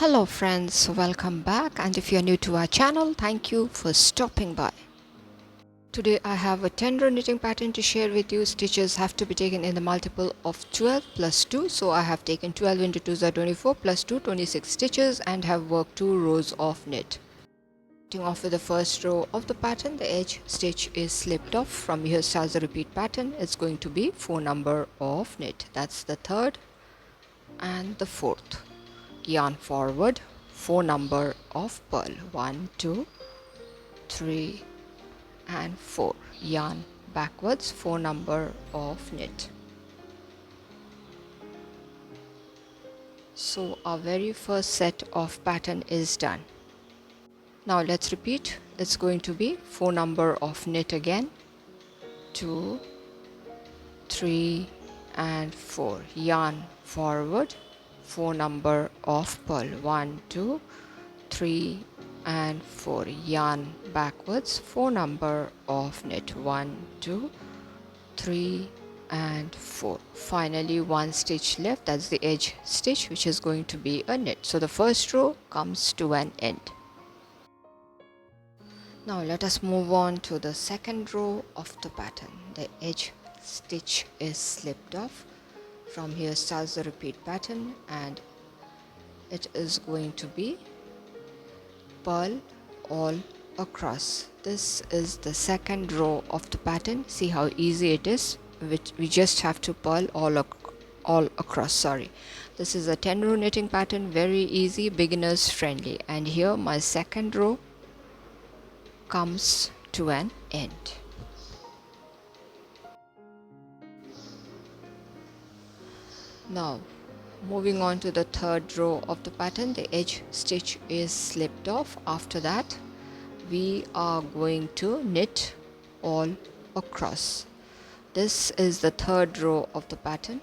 Hello friends, welcome back, and if you are new to our channel, thank you for stopping by. Today I have a 10 row knitting pattern to share with you. Stitches have to be taken in the multiple of 12 plus 2, so I have taken 12 into 2 are 24 plus 2 26 stitches and have worked 2 rows of knit. Starting off with the first row of the pattern, the edge stitch is slipped off. From here starts the repeat pattern. It's going to be 4 number of knit. That's the third and the fourth. Yarn forward, 4 number of purl, 1 2 3 and 4. Yarn backwards, 4 number of knit. So our very first set of pattern is done. Now let's repeat. It's going to be 4 number of knit again, 2 3 and 4. Yarn forward, 4 number of purl, 1 2 3 and 4. Yarn backwards, 4 number of knit, 1 2 3 and 4. Finally one stitch left, that's the edge stitch, which is going to be a knit. So the first row comes to an end. Now let us move on to the second row of the pattern. The edge stitch is slipped off. From here starts the repeat pattern, and it is going to be purl all across. This is the second row of the pattern. See how easy it is. We just have to purl all across. This is a 10 row knitting pattern, very easy, beginners friendly. And here my second row comes to an end. Now moving on to the third row of the pattern, the edge stitch is slipped off. After that we are going to knit all across. This is the third row of the pattern,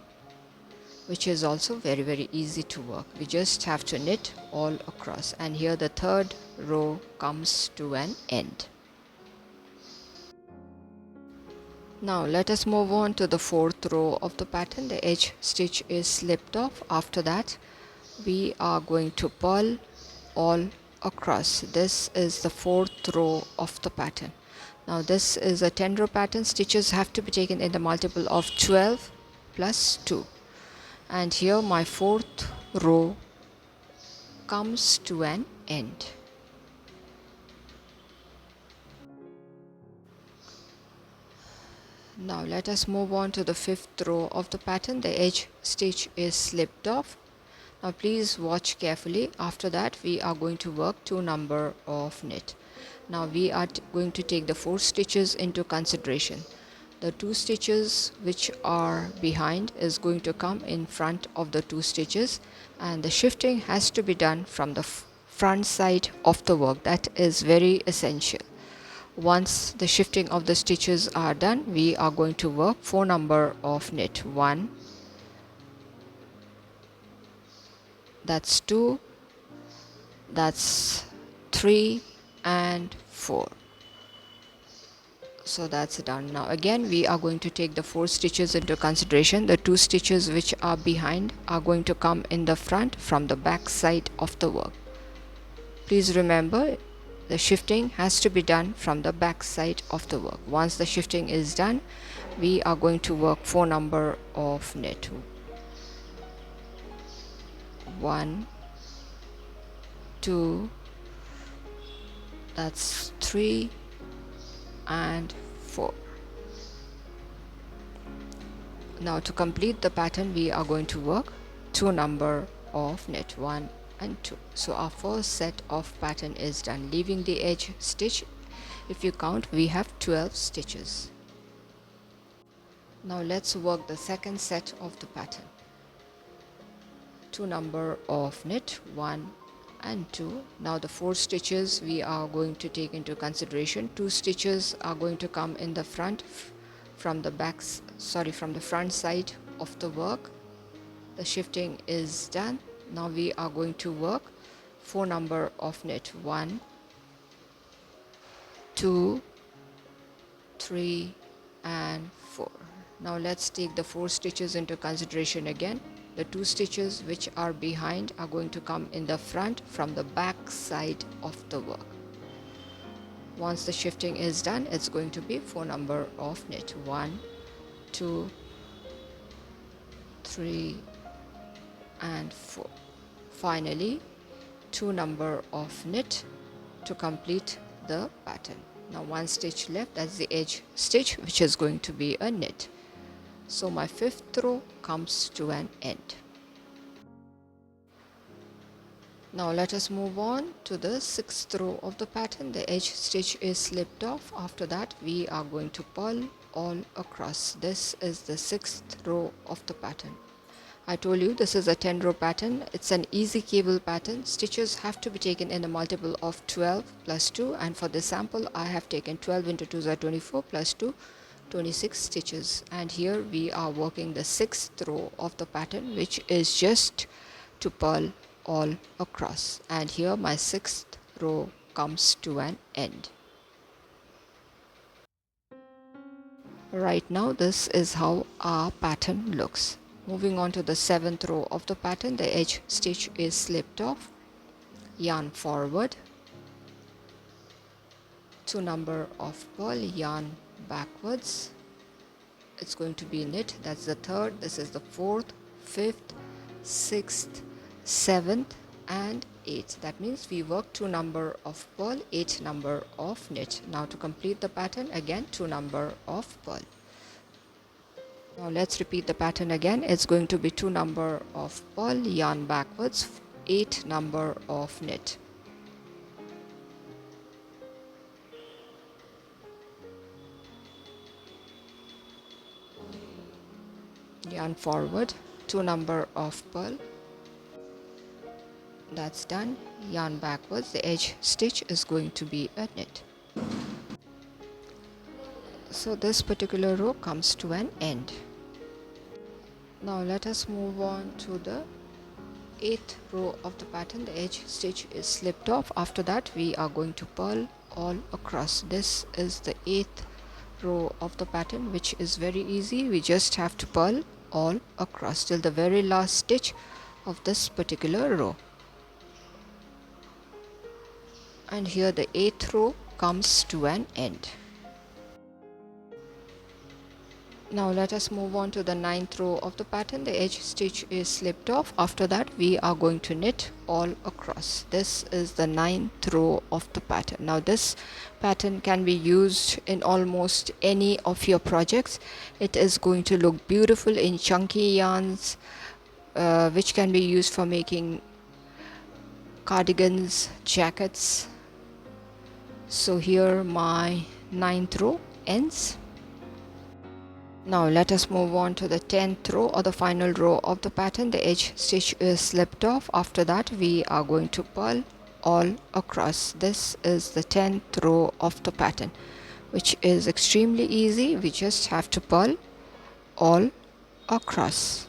which is also very easy to work. We just have to knit all across, and here the third row comes to an end. Now let us move on to the fourth row of the pattern. The edge stitch is slipped off. After that we are going to purl all across. This is the fourth row of the pattern. Now this is a 10 row pattern. Stitches have to be taken in the multiple of 12 plus 2, and here my fourth row comes to an end. Now let us move on to the fifth row of the pattern. The edge stitch is slipped off. Now please watch carefully. After that we are going to work 2 number of knit. Now we are going to take the 4 stitches into consideration. The 2 stitches which are behind is going to come in front of the 2 stitches, and the shifting has to be done from the front side of the work. That is very essential. Once the shifting of the stitches are done, we are going to work 4 number of knit. 1, that's 2, that's 3 and 4. So that's done. Now again we are going to take the 4 stitches into consideration. The 2 stitches which are behind are going to come in the front from the back side of the work. Please remember, the shifting has to be done from the back side of the work. Once the shifting is done, we are going to work 4 number of knit. 1 2, that's 3 and 4. Now to complete the pattern we are going to work 2 number of knit, 1 and 2. So our first set of pattern is done. Leaving the edge stitch, if you count, we have 12 stitches. Now let's work the second set of the pattern. 2 number of knit, 1 and 2. Now the 4 stitches we are going to take into consideration. 2 stitches are going to come in the front from the front side of the work. The shifting is done. Now we are going to work 4 number of knit, 1 2 3 and 4. Now let's take the 4 stitches into consideration again. The 2 stitches which are behind are going to come in the front from the back side of the work. Once the shifting is done, it's going to be 4 number of knit. 1, 2, 3 and 4. Finally 2 number of knit to complete the pattern. Now 1 stitch left, that's the edge stitch, which is going to be a knit. So my 5th row comes to an end. Now let us move on to the 6th row of the pattern. The edge stitch is slipped off. After that we are going to purl all across. This is the 6th row of the pattern. I told you this is a 10 row pattern. It's an easy cable pattern. Stitches have to be taken in a multiple of 12 plus 2, and for this sample I have taken 12 into 2 is 24 plus 2, 26 stitches. And here we are working the 6th row of the pattern, which is just to purl all across. And here my 6th row comes to an end. Right now this is how our pattern looks. Moving on to the 7th row of the pattern, the edge stitch is slipped off. Yarn forward, 2 number of purl, yarn backwards. It's going to be knit. That's the 3rd, this is the 4th, 5th, 6th, 7th and 8th. That means we work 2 number of purl, 8 number of knit. Now to complete the pattern, again 2 number of purl. Now let's repeat the pattern again. It's going to be 2 number of purl, yarn backwards, 8 number of knit. Yarn forward, 2 number of purl. That's done. Yarn backwards, the edge stitch is going to be a knit. So this particular row comes to an end. Now let us move on to the 8th row of the pattern. The edge stitch is slipped off. After that we are going to purl all across. This is the 8th row of the pattern, which is very easy. We just have to purl all across till the very last stitch of this particular row. And here the 8th row comes to an end. Now let us move on to the 9th row of the pattern. The edge stitch is slipped off. After that we are going to knit all across. This is the 9th row of the pattern. Now this pattern can be used in almost any of your projects. It is going to look beautiful in chunky yarns, which can be used for making cardigans, jackets. So here my 9th row ends. Now let us move on to the 10th row or the final row of the pattern. The edge stitch is slipped off. After that we are going to purl all across. This is the 10th row of the pattern, which is extremely easy. We just have to purl all across.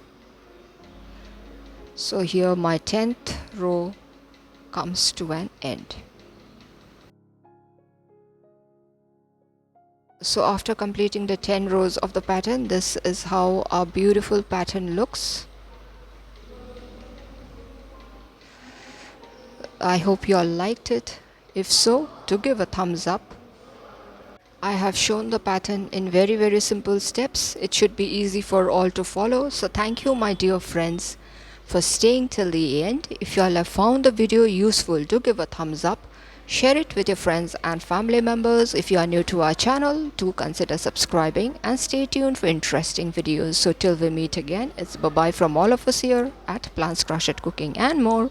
So here my 10th row comes to an end. So after completing the 10 rows of the pattern, this is how our beautiful pattern looks. I hope you all liked it. If so, do give a thumbs up. I have shown the pattern in very simple steps. It should be easy for all to follow. So thank you, my dear friends, for staying till the end. If you all have found the video useful, do give a thumbs up. Share it with your friends and family members. If you are new to our channel, do consider subscribing and stay tuned for interesting videos. So till we meet again, it's bye-bye from all of us here at Plants Crochet Cooking and More.